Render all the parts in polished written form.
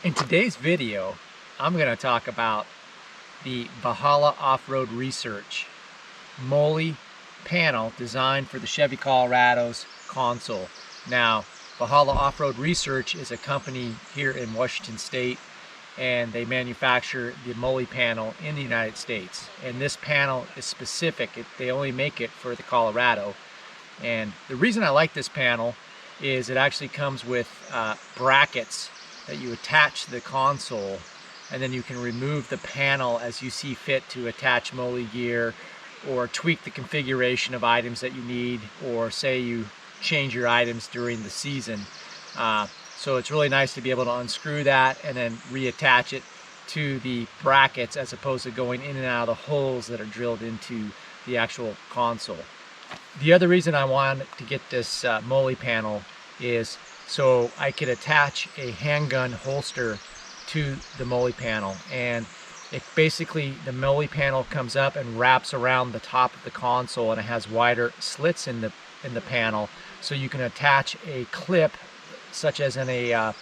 In today's video, I'm going to talk about the Valhalla Off-Road Research MOLLE panel designed for the Chevy Colorado's console. Now, Valhalla Off-Road Research is a company here in Washington State, and they manufacture the MOLLE panel in the United States. And this panel is specific. They only make it for the Colorado. And the reason I like this panel is it actually comes with brackets that you attach to the console, and then you can remove the panel as you see fit to attach MOLLE gear or tweak the configuration of items that you need, or say you change your items during the season. So it's really nice to be able to unscrew that and then reattach it to the brackets as opposed to going in and out of the holes that are drilled into the actual console. The other reason I wanted to get this MOLLE panel is so I could attach a handgun holster to the MOLLE panel, and it basically, the MOLLE panel comes up and wraps around the top of the console, and it has wider slits in the panel, so you can attach a clip such as in a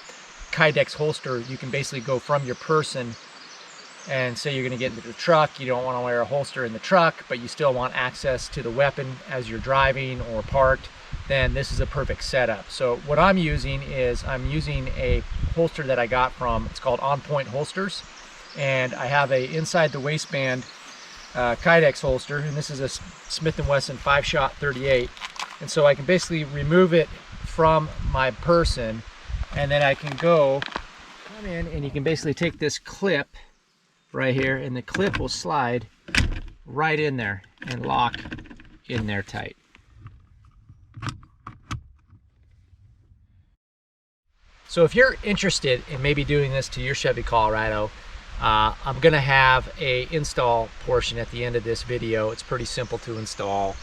Kydex holster. You can basically go from your person, and say you're going to get into the truck, you don't want to wear a holster in the truck, but you still want access to the weapon as you're driving or parked, then this is a perfect setup. So what I'm using is, I'm using a holster that I got from, it's called On Point Holsters, and I have a inside the waistband Kydex holster, and this is a Smith & Wesson 5-shot 38, and so I can basically remove it from my person, and then I can come in, and you can basically take this clip right here, and the clip will slide right in there and lock in there tight. So if you're interested in maybe doing this to your Chevy Colorado, I'm going to have a install portion at the end of this video. It's pretty simple to install.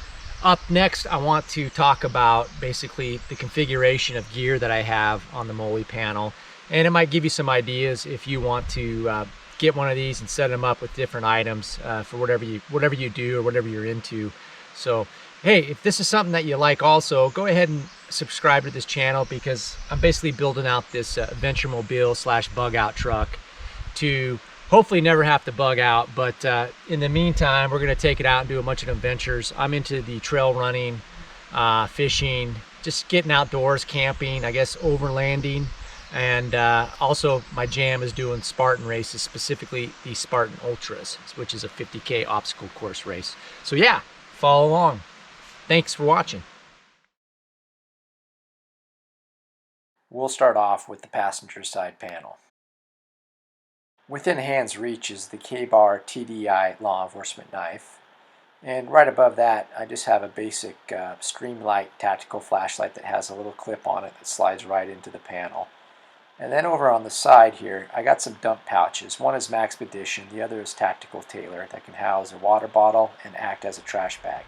Up next, I want to talk about basically the configuration of gear that I have on the MOLLE panel, and it might give you some ideas if you want to get one of these and set them up with different items for whatever you do or whatever you're into. So hey, if this is something that you like, also go ahead and subscribe to this channel, because I'm basically building out this venture mobile / bug out truck to hopefully never have to bug out. But in the meantime, we're going to take it out and do a bunch of adventures. I'm into the trail running, fishing, just getting outdoors, camping, I guess overlanding. And also my jam is doing Spartan races, specifically the Spartan Ultras, which is a 50K obstacle course race. So yeah, follow along. Thanks for watching. We'll start off with the passenger side panel. Within hand's reach is the K-Bar TDI law enforcement knife. And right above that, I just have a basic Streamlight tactical flashlight that has a little clip on it that slides right into the panel. And then over on the side here, I got some dump pouches. One is Maxpedition, the other is Tactical Tailor, that can house a water bottle and act as a trash bag.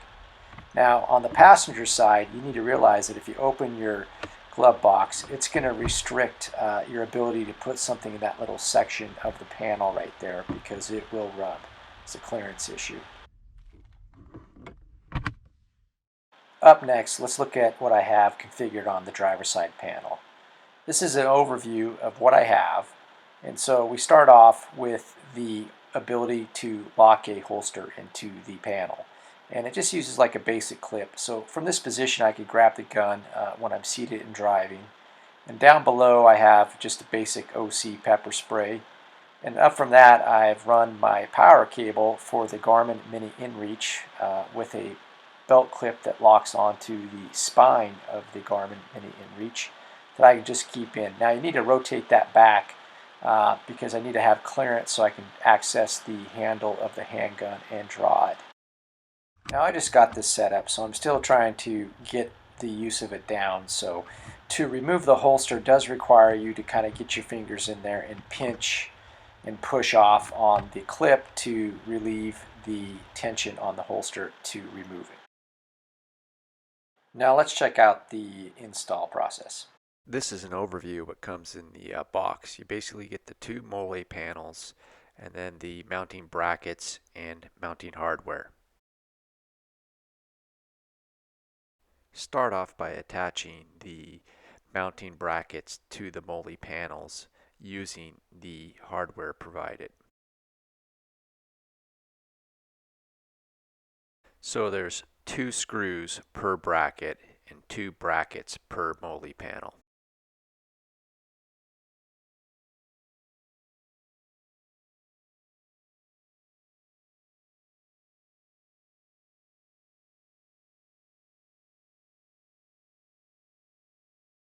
Now, on the passenger side, you need to realize that if you open your glove box, it's going to restrict your ability to put something in that little section of the panel right there, because it will rub. It's a clearance issue. Up next, let's look at what I have configured on the driver's side panel. This is an overview of what I have, and so we start off with the ability to lock a holster into the panel, and it just uses like a basic clip. So from this position I could grab the gun when I'm seated and driving, and down below I have just a basic OC pepper spray, and up from that I've run my power cable for the Garmin Mini InReach with a belt clip that locks onto the spine of the Garmin Mini InReach that I can just keep in. Now you need to rotate that back because I need to have clearance so I can access the handle of the handgun and draw it. Now I just got this set up, so I'm still trying to get the use of it down. So to remove the holster does require you to kind of get your fingers in there and pinch and push off on the clip to relieve the tension on the holster to remove it. Now let's check out the install process. This is an overview of what comes in the box. You basically get the two MOLLE panels and then the mounting brackets and mounting hardware. Start off by attaching the mounting brackets to the MOLLE panels using the hardware provided. So there's 2 screws per bracket and 2 brackets per MOLLE panel.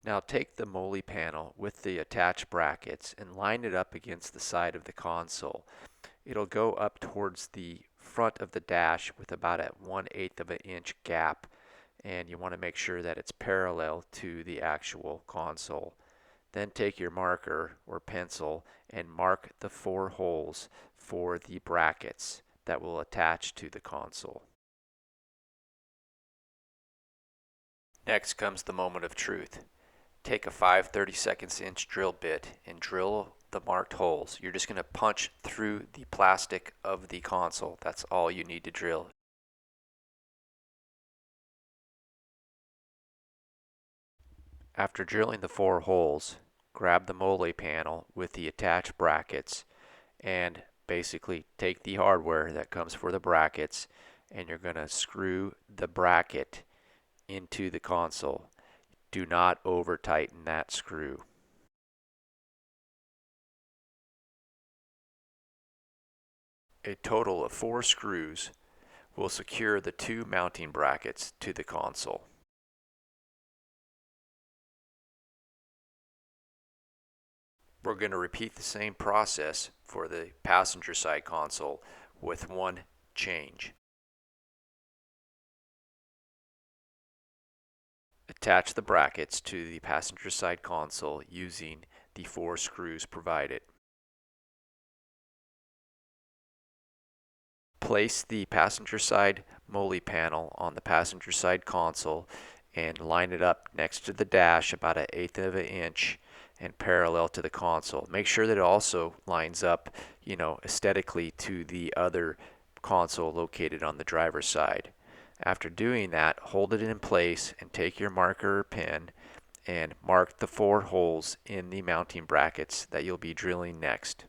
Now take the MOLLE panel with the attached brackets and line it up against the side of the console. It'll go up towards the front of the dash with about a 1/8 of an inch gap, and you want to make sure that it's parallel to the actual console. Then take your marker or pencil and mark the 4 holes for the brackets that will attach to the console. Next comes the moment of truth. Take a 5/32 inch drill bit and drill the marked holes. You're just going to punch through the plastic of the console. That's all you need to drill. After drilling the 4 holes, grab the MOLLE panel with the attached brackets and basically take the hardware that comes for the brackets, and you're going to screw the bracket into the console. Do not over tighten that screw. A total of 4 screws will secure the 2 mounting brackets to the console. We're going to repeat the same process for the passenger side console with one change. Attach the brackets to the passenger side console using the 4 screws provided. Place the passenger side MOLLE panel on the passenger side console and line it up next to the dash about an 1/8 of an inch and parallel to the console. Make sure that it also lines up, aesthetically to the other console located on the driver's side. After doing that, hold it in place and take your marker or pen and mark the 4 holes in the mounting brackets that you'll be drilling next.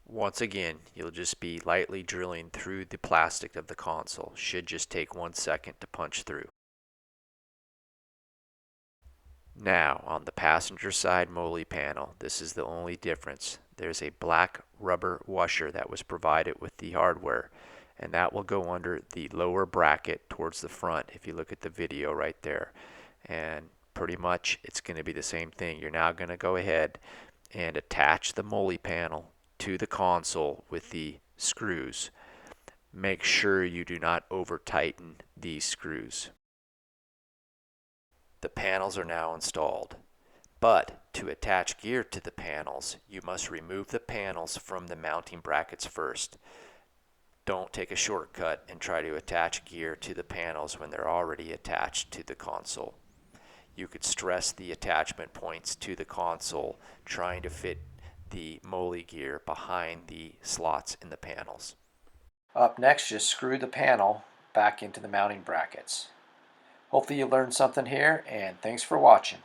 Once again, you'll just be lightly drilling through the plastic of the console. Should just take 1 second to punch through. Now, on the passenger side MOLLE panel, this is the only difference. There's a black rubber washer that was provided with the hardware, and that will go under the lower bracket towards the front if you look at the video right there. And pretty much it's going to be the same thing. You're now going to go ahead and attach the MOLLE panel to the console with the screws. Make sure you do not over tighten these screws. The panels are now installed, but to attach gear to the panels, you must remove the panels from the mounting brackets first. Don't take a shortcut and try to attach gear to the panels when they're already attached to the console. You could stress the attachment points to the console trying to fit the MOLLE gear behind the slots in the panels. Up next, just screw the panel back into the mounting brackets. Hopefully you learned something here, and thanks for watching.